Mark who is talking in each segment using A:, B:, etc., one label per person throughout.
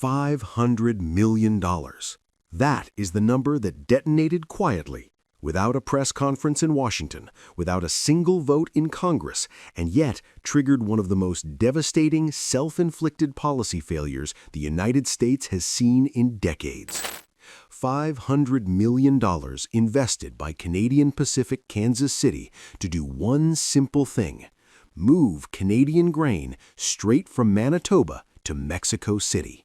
A: $500 million. That is the number that detonated quietly, without a press conference in Washington, without a single vote in Congress, and yet triggered one of the most devastating self-inflicted policy failures the United States has seen in decades. $500 million invested by Canadian Pacific Kansas City to do one simple thing: move Canadian grain straight from Manitoba to Mexico City.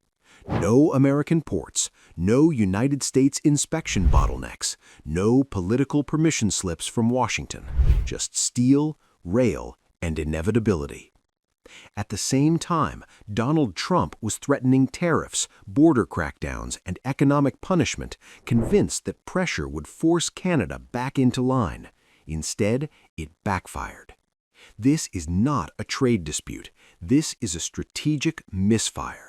A: No American ports, no United States inspection bottlenecks, no political permission slips from Washington, just steel, rail, and inevitability. At the same time, Donald Trump was threatening tariffs, border crackdowns, and economic punishment, convinced that pressure would force Canada back into line. Instead, it backfired. This is not a trade dispute. This is a strategic misfire.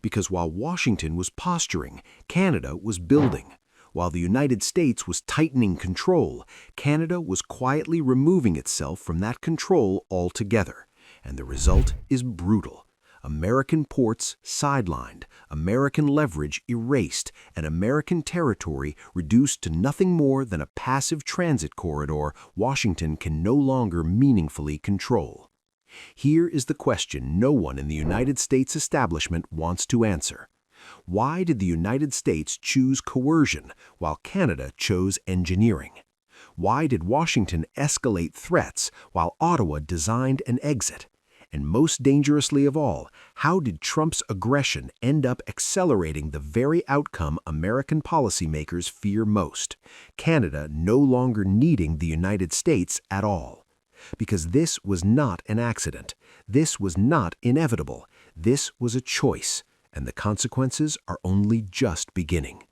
A: Because while Washington was posturing, Canada was building. While the United States was tightening control, Canada was quietly removing itself from that control altogether. And the result is brutal. American ports sidelined, American leverage erased, and American territory reduced to nothing more than a passive transit corridor Washington can no longer meaningfully control. Here is the question no one in the United States establishment wants to answer. Why did the United States choose coercion while Canada chose engineering? Why did Washington escalate threats while Ottawa designed an exit? And most dangerously of all, how did Trump's aggression end up accelerating the very outcome American policymakers fear most: Canada no longer needing the United States at all? Because this was not an accident. This was not inevitable. This was a choice, and the consequences are only just beginning.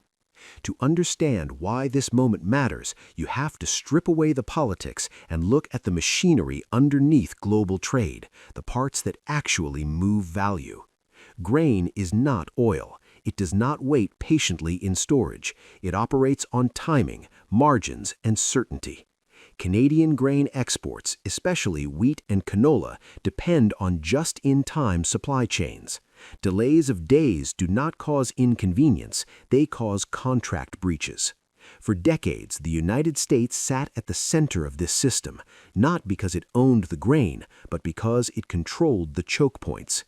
A: To understand why this moment matters, you have to strip away the politics and look at the machinery underneath global trade, the parts that actually move value. Grain is not oil. It does not wait patiently in storage. It operates on timing, margins, and certainty. Canadian grain exports, especially wheat and canola, depend on just-in-time supply chains. Delays of days do not cause inconvenience, they cause contract breaches. For decades, the United States sat at the center of this system, not because it owned the grain, but because it controlled the choke points.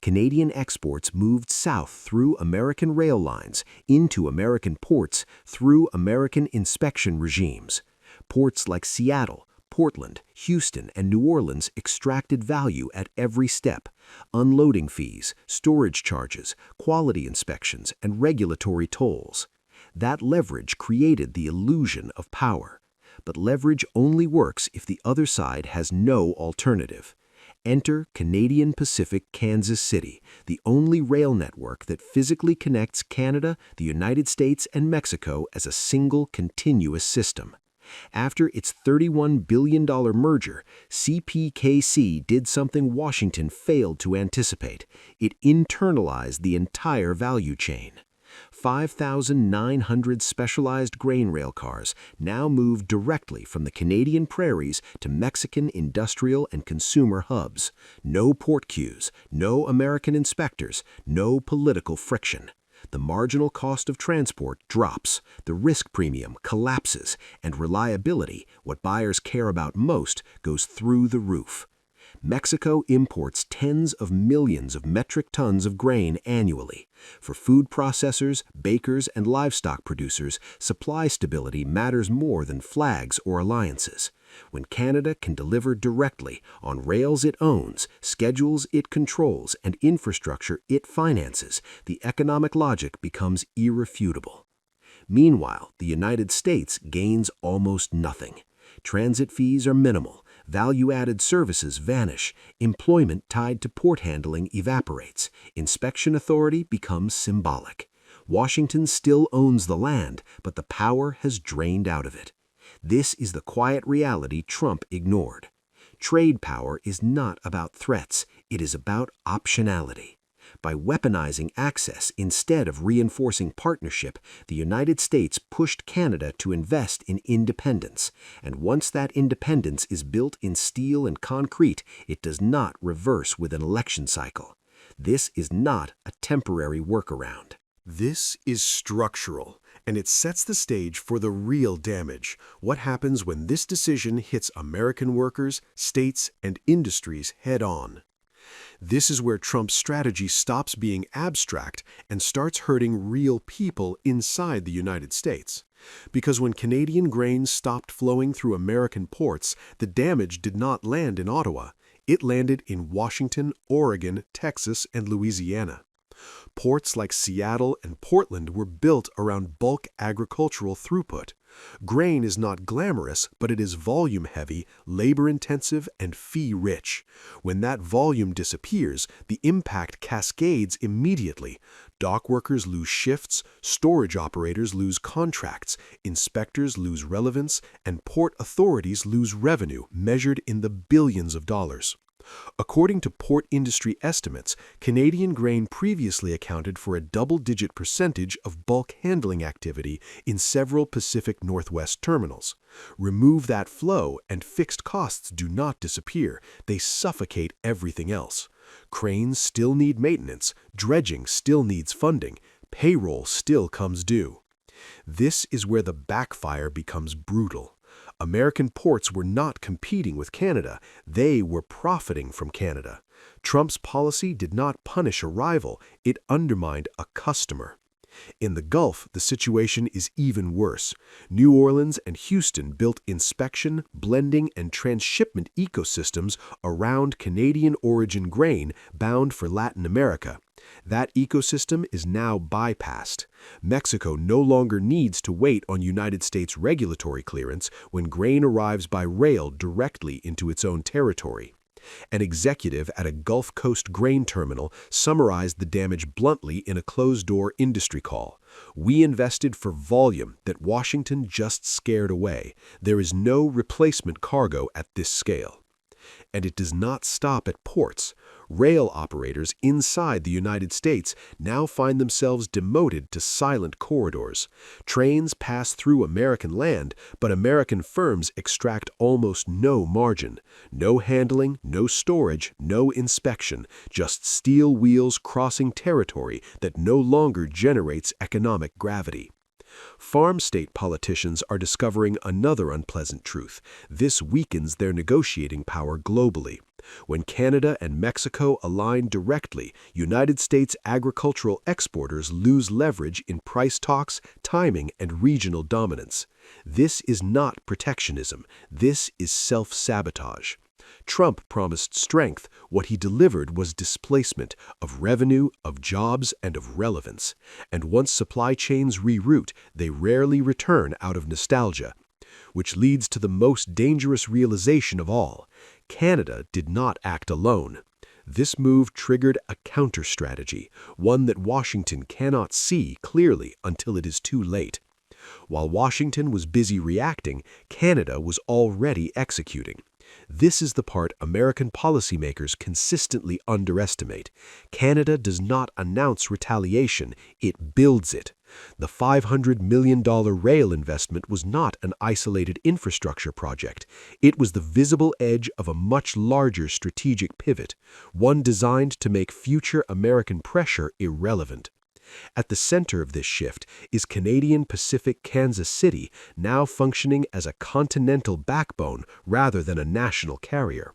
A: Canadian exports moved south through American rail lines, into American ports, through American inspection regimes. Ports like Seattle, Portland, Houston, and New Orleans extracted value at every step: unloading fees, storage charges, quality inspections, and regulatory tolls. That leverage created the illusion of power. But leverage only works if the other side has no alternative. Enter Canadian Pacific Kansas City, the only rail network that physically connects Canada, the United States, and Mexico as a single continuous system. After its $31 billion merger, CPKC did something Washington failed to anticipate. It internalized the entire value chain. 5,900 specialized grain rail cars now move directly from the Canadian prairies to Mexican industrial and consumer hubs. No port queues, no American inspectors, no political friction. The marginal cost of transport drops, the risk premium collapses, and reliability, what buyers care about most, goes through the roof. Mexico imports tens of millions of metric tons of grain annually. For food processors, bakers, and livestock producers, supply stability matters more than flags or alliances. When Canada can deliver directly on rails it owns, schedules it controls, and infrastructure it finances, the economic logic becomes irrefutable. Meanwhile, the United States gains almost nothing. Transit fees are minimal. Value-added services vanish, employment tied to port handling evaporates, inspection authority becomes symbolic. Washington still owns the land, but the power has drained out of it. This is the quiet reality Trump ignored. Trade power is not about threats, it is about optionality. By weaponizing access instead of reinforcing partnership, the United States pushed Canada to invest in independence. And once that independence is built in steel and concrete, it does not reverse with an election cycle.
B: This is not a temporary workaround.
A: This is structural, and it sets the stage for the real damage. What happens when this decision hits American workers, states, and industries head-on? This is where Trump's strategy stops being abstract and starts hurting real people inside the United States. Because when Canadian grain stopped flowing through American ports, the damage did not land in Ottawa. It landed in Washington, Oregon, Texas, and Louisiana. Ports like Seattle and Portland were built around bulk agricultural throughput. Grain is not glamorous, but it is volume-heavy, labor-intensive, and fee-rich. When that volume disappears, the impact cascades immediately. Dock workers lose shifts, storage operators lose contracts, inspectors lose relevance, and port authorities lose revenue measured in the billions of dollars. According to port industry estimates, Canadian grain previously accounted for a double-digit percentage of bulk handling activity in several Pacific Northwest terminals. Remove that flow, and fixed costs do not disappear. They suffocate everything else. Cranes still need maintenance, dredging still needs funding, payroll still comes due. This is where the backfire becomes brutal. American ports were not competing with Canada, they were profiting from Canada. Trump's policy did not punish a rival, it undermined a customer. In the Gulf, the situation is even worse. New Orleans and Houston built inspection, blending, and transshipment ecosystems around Canadian origin grain bound for Latin America. That ecosystem is now bypassed. Mexico no longer needs to wait on United States regulatory clearance when grain arrives by rail directly into its own territory. An executive at a Gulf Coast grain terminal summarized the damage bluntly in a closed-door industry call. "We invested for volume that Washington just scared away. There is no replacement cargo at this scale." And it does not stop at ports. Rail operators inside the United States now find themselves demoted to silent corridors. Trains pass through American land, but American firms extract almost no margin. No handling, no storage, no inspection, just steel wheels crossing territory that no longer generates economic gravity. Farm state politicians are discovering another unpleasant truth. This weakens their negotiating power globally. When Canada and Mexico align directly, United States agricultural exporters lose leverage in price talks, timing, and regional dominance. This is not protectionism. This is self-sabotage. Trump promised strength. What he delivered was displacement of revenue, of jobs, and of relevance. And once supply chains reroute, they rarely return out of nostalgia. Which leads to the most dangerous realization of all. Canada did not act alone. This move triggered a counter-strategy, one that Washington cannot see clearly until it is too late. While Washington was busy reacting, Canada was already executing. This is the part American policymakers consistently underestimate. Canada does not announce retaliation, it builds it. The $500 million rail investment was not an isolated infrastructure project. It was the visible edge of a much larger strategic pivot, one designed to make future American pressure irrelevant. At the center of this shift is Canadian Pacific Kansas City, now functioning as a continental backbone rather than a national carrier.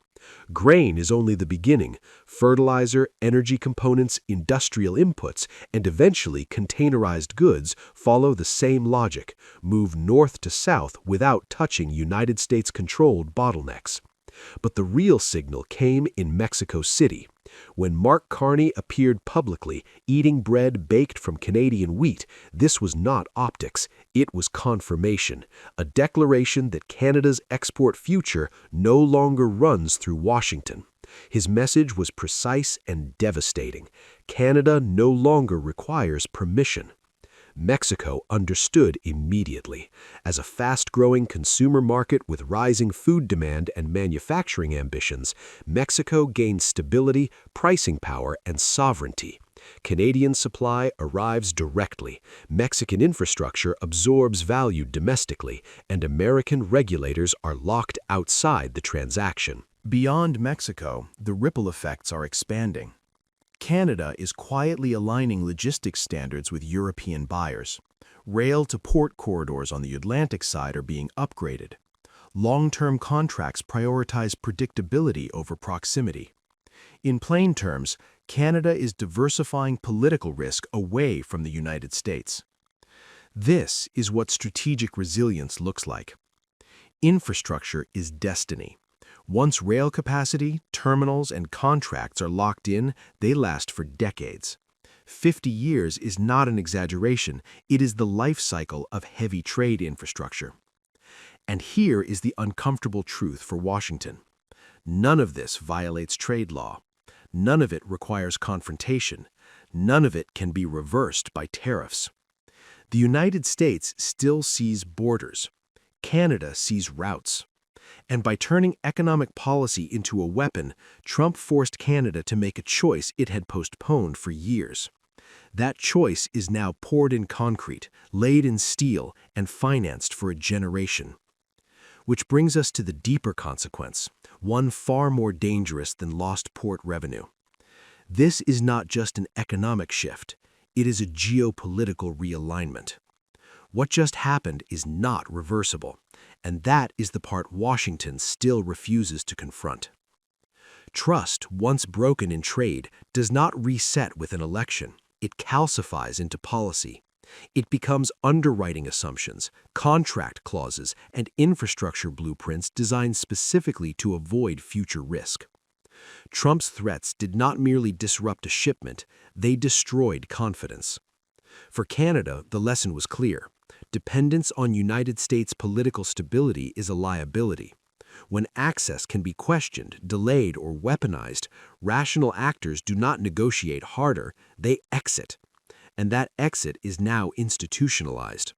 A: Grain is only the beginning. Fertilizer, energy components, industrial inputs, and eventually containerized goods follow the same logic, move north to south without touching United States-controlled bottlenecks. But the real signal came in Mexico City. When Mark Carney appeared publicly, eating bread baked from Canadian wheat, this was not optics, it was confirmation, a declaration that Canada's export future no longer runs through Washington. His message was precise and devastating. Canada no longer requires permission. Mexico understood immediately. As a fast-growing consumer market with rising food demand and manufacturing ambitions, Mexico gained stability, pricing power, and sovereignty. Canadian supply arrives directly, Mexican infrastructure absorbs value domestically, and American regulators are locked outside the transaction. Beyond Mexico, the ripple effects are expanding.
C: Canada is quietly aligning logistics standards with European buyers. Rail-to-port corridors on the Atlantic side are being upgraded. Long-term contracts prioritize predictability over proximity. In plain terms, Canada is diversifying political risk away from the United States. This is what strategic resilience looks like. Infrastructure is destiny. Once rail capacity, terminals, and contracts are locked in, they last for decades. 50 years is not an exaggeration, it is the life cycle of heavy trade infrastructure. And here is the uncomfortable truth for Washington. None of this violates trade law. None of it requires confrontation. None of it can be reversed by tariffs. The United States still sees borders. Canada sees routes. And by turning economic policy into a weapon, Trump forced Canada to make a choice it had postponed for years. That choice is now poured in concrete, laid in steel, and financed for a generation. Which brings us to the deeper consequence, one far more dangerous than lost port revenue. This is not just an economic shift, it is a geopolitical realignment. What just happened is not reversible, and that is the part Washington still refuses to confront. Trust, once broken in trade, does not reset with an election. It calcifies into policy. It becomes underwriting assumptions, contract clauses, and infrastructure blueprints designed specifically to avoid future risk. Trump's threats did not merely disrupt a shipment, they destroyed confidence. For Canada, the lesson was clear. Dependence on United States political stability is a liability. When access can be questioned, delayed, or weaponized, rational actors do not negotiate harder, they exit. And that exit is now institutionalized.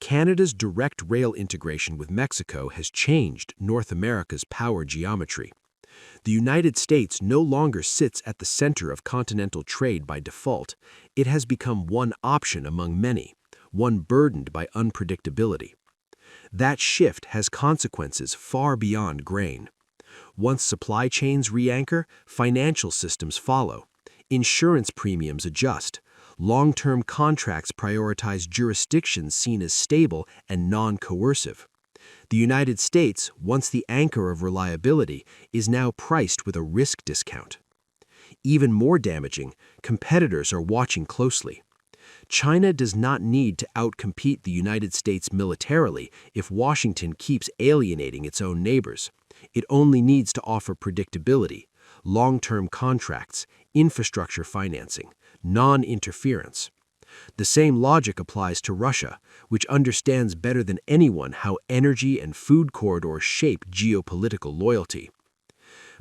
C: Canada's direct rail integration with Mexico has changed North America's power geometry. The United States no longer sits at the center of continental trade by default. It has become one option among many, one burdened by unpredictability. That shift has consequences far beyond grain. Once supply chains re-anchor, financial systems follow. Insurance premiums adjust. Long-term contracts prioritize jurisdictions seen as stable and non-coercive. The United States, once the anchor of reliability, is now priced with a risk discount. Even more damaging, competitors are watching closely. China does not need to outcompete the United States militarily if Washington keeps alienating its own neighbors. It only needs to offer predictability, long-term contracts, infrastructure financing, non-interference. The same logic applies to Russia, which understands better than anyone how energy and food corridors shape geopolitical loyalty.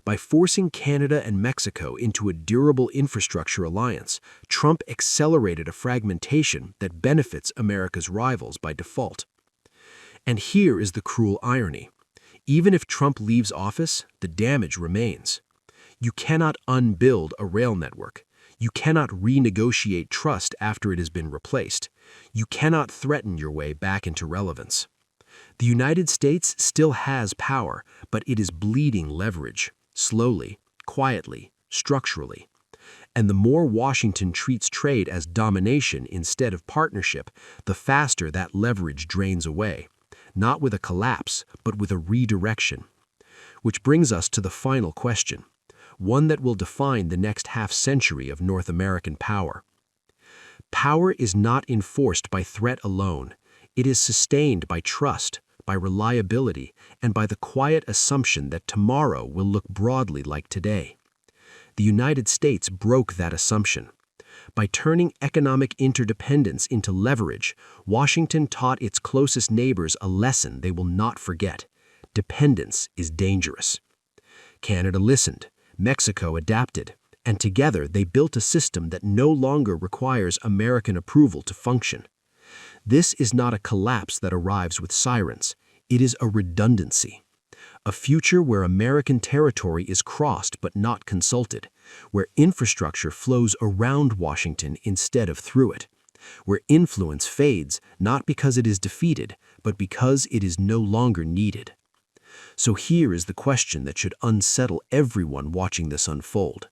C: By forcing Canada and Mexico into a durable infrastructure alliance, Trump accelerated a fragmentation that benefits America's rivals by default. And here is the cruel irony. Even if Trump leaves office, the damage remains. You cannot unbuild a rail network. You cannot renegotiate trust after it has been replaced. You cannot threaten your way back into relevance. The United States still has power, but it is bleeding leverage. Slowly, quietly, structurally. And the more Washington treats trade as domination instead of partnership, the faster that leverage drains away, not with a collapse, but with a redirection. Which brings us to the final question, one that will define the next half-century of North American power. Power is not enforced by threat alone. It is sustained by trust, by reliability, and by the quiet assumption that tomorrow will look broadly like today. The United States broke that assumption. By turning economic interdependence into leverage, Washington taught its closest neighbors a lesson they will not forget. Dependence is dangerous. Canada listened, Mexico adapted, and together they built a system that no longer requires American approval to function. This is not a collapse that arrives with sirens. It is a redundancy. A future where American territory is crossed but not consulted, where infrastructure flows around Washington instead of through it, where influence fades not because it is defeated, but because it is no longer needed. So here is the question that should unsettle everyone watching this unfold.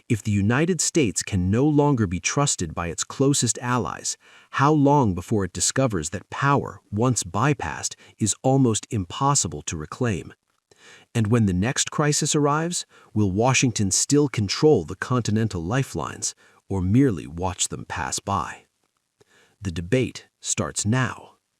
B: If the United States can no longer be trusted by its closest allies, how long before it discovers that power, once bypassed, is almost impossible to reclaim? And when the next crisis arrives, will Washington still control the continental lifelines or merely watch them pass by? The debate starts now.